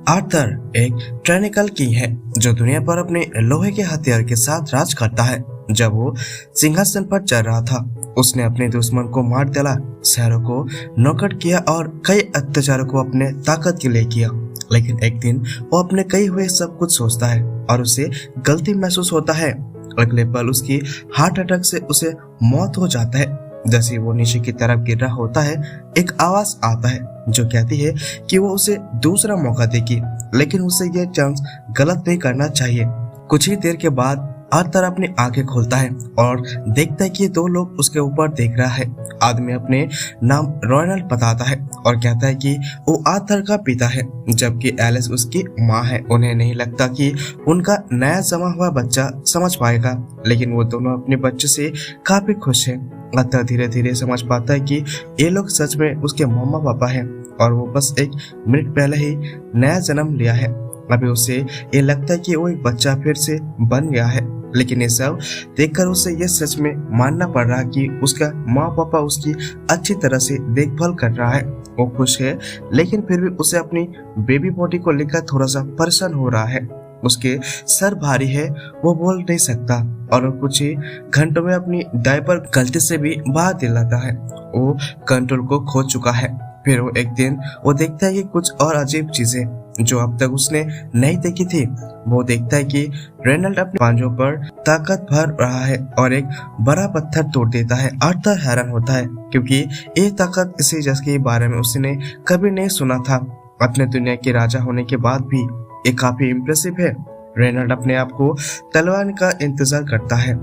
Arthur एक ट्रेनिकल king है जो दुनिया पर अपने लोहे के हथियार के साथ राज करता है। जब वो सिंहासन पर चढ़ रहा था, उसने अपने दुश्मन को मार डाला, शहरों को नौकट किया और कई अत्याचारों को अपने ताकत के लिए किया। लेकिन एक दिन वो अपने कई हुए सब कुछ सोचता है और उसे गलती महसूस होता है। अगले पल उसकी हार्ट अटैक से उसे मौत हो जाता है। जैसे वो नीचे की तरफ गिर रहा होता है, एक आवाज आता है जो कहती है कि वो उसे दूसरा मौका देगी, लेकिन उसे ये चांस गलत नहीं करना चाहिए। कुछ ही देर के बाद आर्थर अपनी आंखें खोलता है और देखता है कि दो लोग उसके ऊपर देख रहा है। आदमी अपने नाम रोनाल्ड बताता है और कहता है कि वो आर्थर का पिता है, जबकि एलिस उसकी माँ है। उन्हें नहीं लगता कि उनका नया जमा हुआ बच्चा समझ पाएगा, लेकिन वो दोनों अपने बच्चे से काफी खुश है। आर्थर धीरे धीरे समझ पाता है कि ये लोग सच में उसके मम्मा पापा हैं और वो बस एक मिनट पहले ही नया जन्म लिया है। अभी उसे ये लगता है कि वो एक बच्चा फिर से बन गया है, लेकिन ये सब देखकर उसे ये सच में मानना पड़ रहा है कि उसका माँ पापा उसकी अच्छी तरह से देखभाल कर रहा है। वो खुश है, लेकिन फिर भी उसे अपनी बेबी बॉडी को लेकर थोड़ा सा परेशान हो रहा है। उसके सर भारी है, वो बोल नहीं सकता और कुछ ही घंटों में अपनी डायपर गलती से भी बाहर दिलाता है। वो कंट्रोल को खो चुका है। फिर वो एक दिन वो देखता है कि कुछ और अजीब चीजें जो अब तक उसने नहीं देखी थी। वो देखता है कि रेनल्ड अपने पांजों पर ताकत भर रहा है और एक बड़ा पत्थर तोड़ देता है। आर्थर हैरान होता है क्योंकि ये ताकत इसी जिसके बारे में उसने कभी नहीं सुना था। अपने दुनिया के राजा होने के बाद भी ये काफी इम्प्रेसिव है। रेनल्ड अपने आप को तलवार का इंतजार करता है,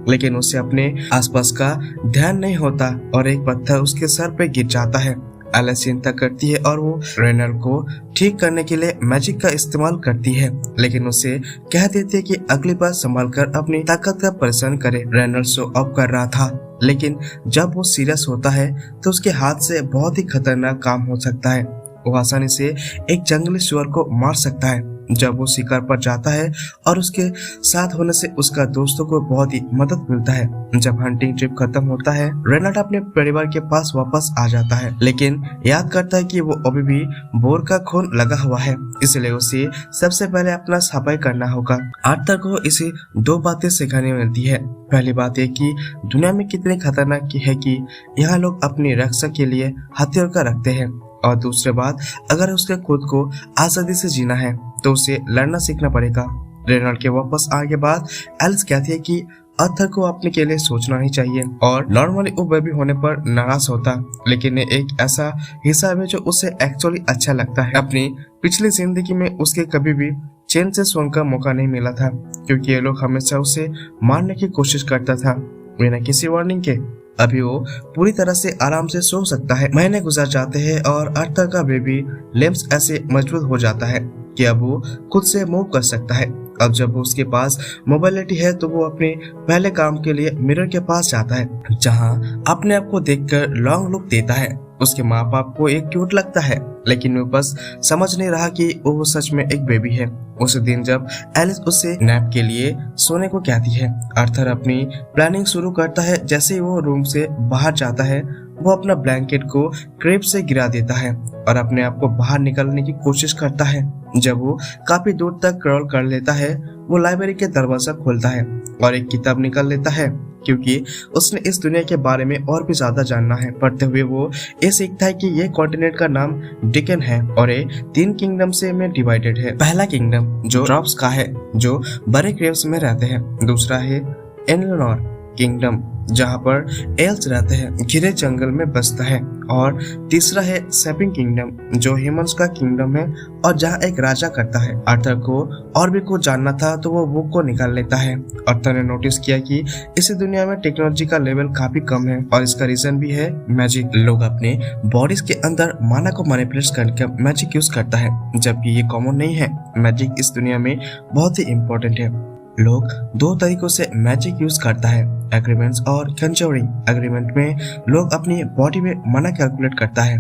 लेकिन उसे अपने आसपास का ध्यान नहीं होता और एक पत्थर उसके सर पे गिर जाता है। एलिस चिंता करती है और वो रेनल्ड को ठीक करने के लिए मैजिक का इस्तेमाल करती है, लेकिन उसे कह देती है कि अगली बार संभाल कर अपनी ताकत का परेशान करे। रेनल्ड शो ऑफ कर रहा था, लेकिन जब वो सीरियस होता है तो उसके हाथ से बहुत ही खतरनाक काम हो सकता है। वो आसानी से एक जंगली सुअर को मार सकता है। जब वो शिकार पर जाता है और उसके साथ होने से उसका दोस्तों को बहुत ही मदद मिलता है। जब हंटिंग ट्रिप खत्म होता है, रेनल्ड अपने परिवार के पास वापस आ जाता है, लेकिन याद करता है कि वो अभी भी बोर का खून लगा हुआ है, इसलिए उसे सबसे पहले अपना सफाई करना होगा। आर्थर को इसे दो बातें सिखाने मिलती है। पहली बात है कि दुनिया में कितनी खतरनाक है कि यहाँ लोग अपनी रक्षा के लिए हथियार का रखते हैं, और दूसरी बात, अगर उसके खुद को आजादी से जीना है तो उसे लड़ना सीखना पड़ेगा। रेनल्ड के वापस आने के बाद एलिस कहती है कि आर्थर को अपने के लिए सोचना ही चाहिए और नॉर्मली वो बेबी होने पर नाराज होता, लेकिन ये एक ऐसा हिस्सा है जो उसे एक्चुअली अच्छा लगता है। अपनी पिछली जिंदगी में उसके कभी भी चैन से सोने का मौका नहीं मिला था, क्योंकि ये लोग हमेशा उसे मारने की कोशिश करता था बिना किसी वार्निंग के। अभी वो पूरी तरह से आराम से सो सकता है। महीने गुजर जाते हैं और आर्थर का बेबी लिम्स ऐसे मजबूत हो जाता है कि अब वो खुद से मूव कर सकता है। अब जब उसके पास मोबिलिटी है तो वो अपने पहले काम के लिए मिरर के पास जाता है, जहां अपने आप को देखकर लॉन्ग लुक देता है। उसके माँ बाप को एक क्यूट लगता है, लेकिन वो बस समझ नहीं रहा कि वो सच में एक बेबी है। उस दिन जब एलिस उसे नैप के लिए सोने को कहती है, आर्थर अपनी प्लानिंग शुरू करता है। जैसे ही वो रूम से बाहर जाता है, वो अपना ब्लैंकेट को क्रेप से गिरा देता है और अपने आप को बाहर निकलने की कोशिश करता है। जब वो काफी दूर तक क्रॉल कर लेता है, वो लाइब्रेरी के दरवाजा खोलता है और एक किताब निकाल लेता है, क्योंकि उसने इस दुनिया के बारे में और भी ज्यादा जानना है। पढ़ते हुए वो ये सीखता है कि ये कॉन्टिनेंट का नाम डिकन है और ये 3 किंगडम से में डिवाइडेड है। पहला किंगडम जो ड्रॉप्स का है, जो बड़े क्रेव्स में रहते हैं। दूसरा है एनलोनोर किंगडम, जहाँ पर एल्स रहते हैं, घिरे जंगल में बसता है। और तीसरा है सेपिंग किंगडम, जो ह्यूमंस का किंगडम है और जहाँ एक राजा करता है। आर्थर को और भी कुछ जानना था तो वो बुक को निकाल लेता है। आर्थर ने नोटिस किया कि इस दुनिया में टेक्नोलॉजी का लेवल काफी कम है और इसका रीजन भी है मैजिक। लोग अपने बॉडीज के अंदर माना को मैनिपुलेट करके मैजिक यूज करता है, जबकि ये कॉमन नहीं है। मैजिक इस दुनिया में बहुत ही इम्पोर्टेंट है। लोग 2 तरीकों से मैजिक यूज करता है, एग्रीमेंट्स और कंजरिंग। एग्रीमेंट में लोग अपनी बॉडी में मना कैलकुलेट करता है,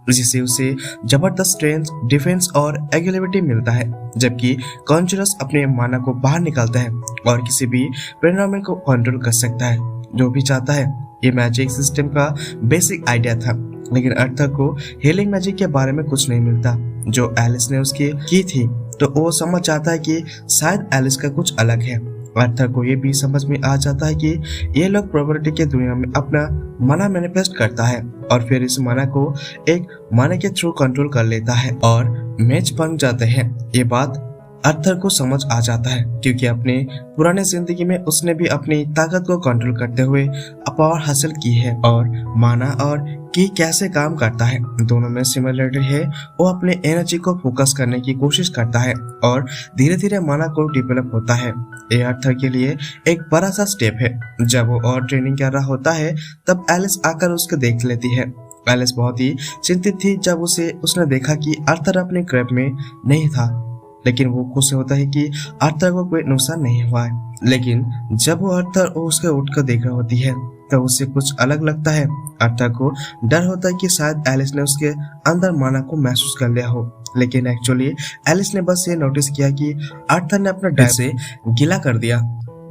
जिससे उसे जबरदस्त स्ट्रेंथ, डिफेंस और एग्रेसिविटी मिलता है, जबकि कॉन्जरस अपने माना को बाहर निकालता है और किसी भी एनवायरनमेंट को कंट्रोल कर सकता है जो भी चाहता है। ये मैजिक सिस्टम का बेसिक आइडिया था, लेकिन आर्थर को हीलिंग मैजिक के बारे में कुछ नहीं मिलता। जो एलिस ने उसकी की थी, तो वो समझ जाता है कि शायद एलिस का कुछ अलग है। आर्थर को ये भी समझ में आ जाता है कि ये लोग प्रॉपर्टी के दुनिया में अपना मना मैनिफेस्ट करता है और फिर इस मना को एक मना के थ्रू कंट्रोल कर लेता है और मैच बन जाते हैं। ये बात आर्थर को समझ आ जाता है क्योंकि अपने पुराने जिंदगी में उसने भी अपनी ताकत को कंट्रोल करते हुए पावर हासिल की है और माना और की कैसे काम करता है दोनों में सिमिलरिटी है। वो अपने एनर्जी को फोकस करने की कोशिश करता है और धीरे धीरे माना को डेवलप होता है। ये आर्थर के लिए एक बड़ा सा स्टेप है। जब वो और ट्रेनिंग कर रहा होता है तब एलिस आकर उसको देख लेती है। एलिस बहुत ही चिंतित थी जब उसने देखा कि आर्थर अपने क्रैब में नहीं था, लेकिन वो खुश होता है कि आर्थर को कोई नुकसान नहीं हुआ है। लेकिन जब वो आर्थर उसके उठकर देख रही होती है तो उससे कुछ अलग लगता है। आर्थर को डर होता है कि शायद एलिस ने उसके अंदर माना को महसूस कर लिया हो, लेकिन एक्चुअली एलिस ने बस ये नोटिस किया कि आर्थर ने अपना डर से गीला कर दिया।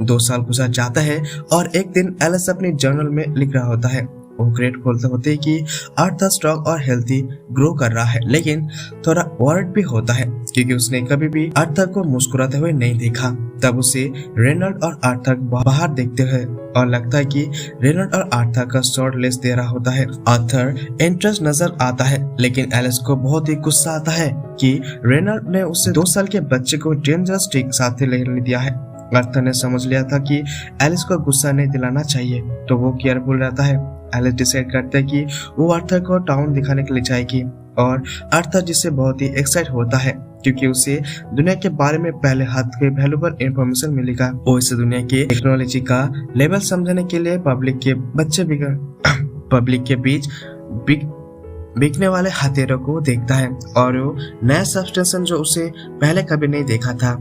2 साल गुजर जाता है और एक दिन एलिस अपने जर्नल में लिख रहा होता है। वो ग्रेट खोलते होते कि आर्थर स्ट्रॉन्ग और हेल्थी ग्रो कर रहा है, लेकिन थोड़ा वॉरिड भी होता है क्योंकि उसने कभी भी आर्थर को मुस्कुराते हुए नहीं देखा। तब उसे रेनल्ड और आर्थर बाहर देखते हुए और लगता है कि रेनल्ड और आर्थर का शॉर्ट लेस दे रहा होता है। आर्थर इंटरेस्ट नजर आता है, लेकिन एलिस को बहुत ही गुस्सा आता है कि रेनल्ड ने उसे 2 साल के बच्चे को डेंजरस ट्रिक साथ लेने दिया है। आर्थर ने समझ लिया था कि एलिस को गुस्सा नहीं दिलाना चाहिए, तो वो केयरफुल रहता है। एलिस डिसाइड करता है कि वो आर्थर को टाउन दिखाने के लिए जाएगी और आर्थर जिससे बहुत ही एक्साइट होता है क्योंकि उसे दुनिया के बारे में पहले हाथ के वैल्यूएबल इंफॉर्मेशन मिलेगा। वो इस दुनिया की टेक्नोलॉजी का लेवल समझने के लिए पब्लिक के बीच बिकने वाले हथियारों को देखता है और वो नया सब्सटेंशन जो उसे पहले कभी नहीं देखा था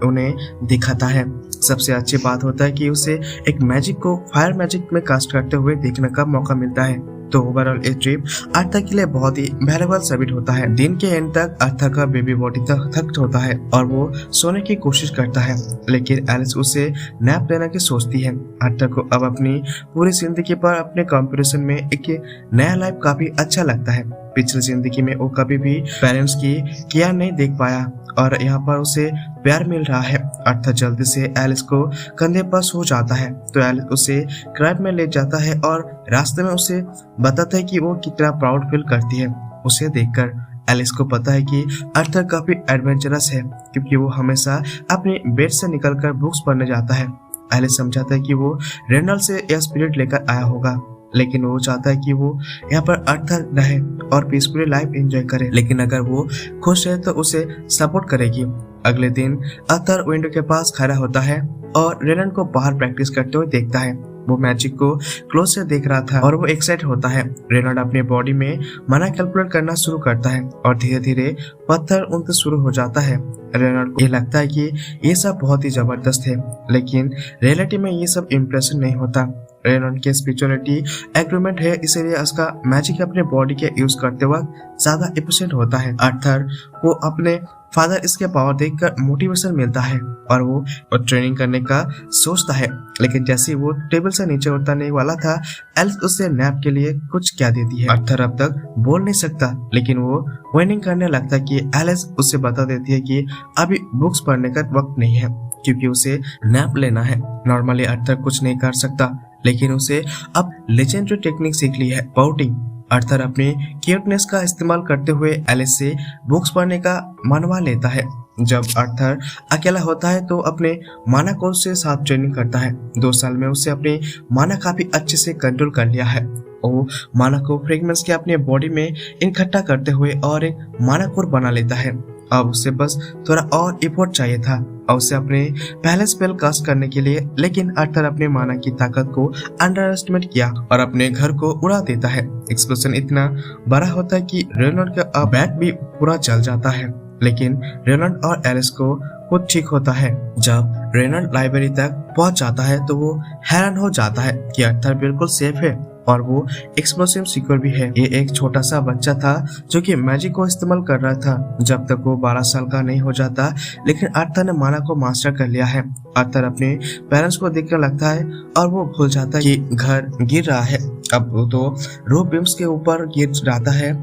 उन्हें दिखाता है। सबसे अच्छी बात होता है कि उसे एक मैजिक को फायर मैजिक में कास्ट करते हुए देखने का मौका मिलता है। तो ओवरऑल ये ट्रिप आर्थर के लिए बहुत ही वैल्यूएबल साबित होता है। दिन के एंड तक आर्थर का बेबी बॉडी तक थक होता है और वो सोने की कोशिश करता है, लेकिन एलिस उसे नैप लेने की सोचती है। आर्थर को अब अपनी पूरी जिंदगी पर अपने कंपैरिजन में एक नया लाइफ काफी अच्छा लगता है। पिछली जिंदगी में वो कभी भी पेरेंट्स की केयर नहीं देख पाया और यहाँ पर उसे प्यार मिल रहा है। आर्थर जल्दी से एलिस को कंधे पर सो जाता है, तो एलिस उसे क्राइब में ले जाता है और रास्ते में उसे बताता है कि वो कितना प्राउड फील करती है। उसे देखकर एलिस को पता है कि आर्थर काफी एडवेंचरस है क्योंकि वो हमेशा अपने बेड से निकलकर बुक्स पढ़ने जाता है। एलिस समझाता है कि वो रेनल्ड से यह स्पिरिट लेकर आया होगा, लेकिन वो चाहता है कि वो यहाँ पर आर्थर रहे और पीसफुली लाइफ एंजॉय करे, लेकिन अगर वो खुश है तो उसे सपोर्ट करेगी। अगले दिन आर्थर विंडो के पास खड़ा होता है और रेनल्ड को बाहर प्रैक्टिस करते हुए देखता है। वो मैजिक को क्लोज से देख रहा था और वो एक्साइट होता है। रेनल्ड अपनी बॉडी में मना कैलकुलेट करना शुरू करता है और धीरे धीरे पत्थर उनसे शुरू हो जाता है। रेनल्ड को ये लगता है कि ये सब बहुत ही जबरदस्त है, लेकिन रियलिटी में ये सब इम्प्रेशन नहीं होता। रेनल्ड की स्पिरिचुअलिटी एग्रीमेंट है, इसीलिए उसका मैजिक अपने बॉडी के यूज करते वक्त ज्यादा एफिशिएंट होता है। आर्थर को अपने फादर इसके पावर देखकर मोटिवेशन मिलता है और वो ट्रेनिंग करने का सोचता है, लेकिन जैसे वो टेबल से नीचे उतरने वाला था, एलिस उससे नैप के लिए कुछ क्या देती है। आर्थर अब तक बोल नहीं सकता, लेकिन वो विनिंग करने लगता है कि एलिस उससे बता देती है कि अभी बुक्स पढ़ने का वक्त नहीं है क्योंकि उसे नैप लेना है। नॉर्मली आर्थर कुछ नहीं कर सकता, लेकिन उसे अब लेजेंडरी टेक्निक सीख ली है, पाउटिंग। आर्थर अपनी क्यूटनेस का इस्तेमाल करते हुए एलिस से बुक्स पढ़ने का मनवा लेता है। जब आर्थर अकेला होता है तो अपने माना कोच से साथ ट्रेनिंग करता है। 2 साल में उससे अपनी माना काफी अच्छे से कंट्रोल कर लिया है। वो माना को फ्रेगमेंट्स के अपने बॉडी में इकट्ठा करते हुए और एक माना कोर बना लेता है। अब उसे बस थोड़ा और एफर्ट चाहिए था और उसे अपने पहले स्पेल कास्ट करने के लिए, लेकिन आर्थर अपने माना की ताकत को अंडर एस्टिमेट किया और अपने घर को उड़ा देता है। एक्सप्लोजन इतना बड़ा होता है कि रेनल्ड का बैग भी पूरा जल जाता है, लेकिन रेनल्ड और एलिस को खुद ठीक होता है। जब रेनल्ड लाइब्रेरी तक पहुंच जाता है तो वो हैरान हो जाता है कि आर्थर बिल्कुल सेफ है और वो एक्सप्लोसिव सिक्योर भी है। ये एक छोटा सा बच्चा था जो कि मैजिक को इस्तेमाल कर रहा था जब तक वो 12 साल का नहीं हो जाता, लेकिन आर्थर ने माना को मास्टर कर लिया है। आर्थर अपने पेरेंट्स को देखने लगता है और वो भूल जाता है कि घर गिर रहा है। अब वो तो रूफ बीम्स के ऊपर गिर जाता है।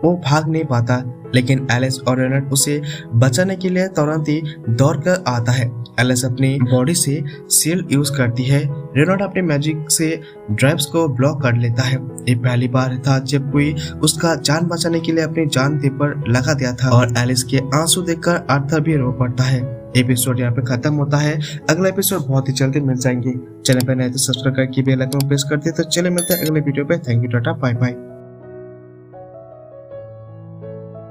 वो भाग नहीं पाता, लेकिन एलिस और रेनॉल्ड उसे बचाने के लिए तुरंत ही दौड़ कर आता है। एलिस अपनी बॉडी से शील्ड यूज करती है। रेनॉल्ड अपने मैजिक से ड्राइव्स को ब्लॉक कर लेता है। ये पहली बार था जब कोई उसका जान बचाने के लिए अपनी जान दे पर लगा दिया था और एलिस के आंसू देखकर आर्थर भी रो पड़ता है। एपिसोड यहाँ पे खत्म होता है। अगला एपिसोड बहुत ही जल्दी मिल जाएंगे। चैनल पे नए तो सब्सक्राइब करके बेल आइकन प्रेस कर दे। तो चले मिलते हैं अगले वीडियो पे। Thank you, tata, bye bye.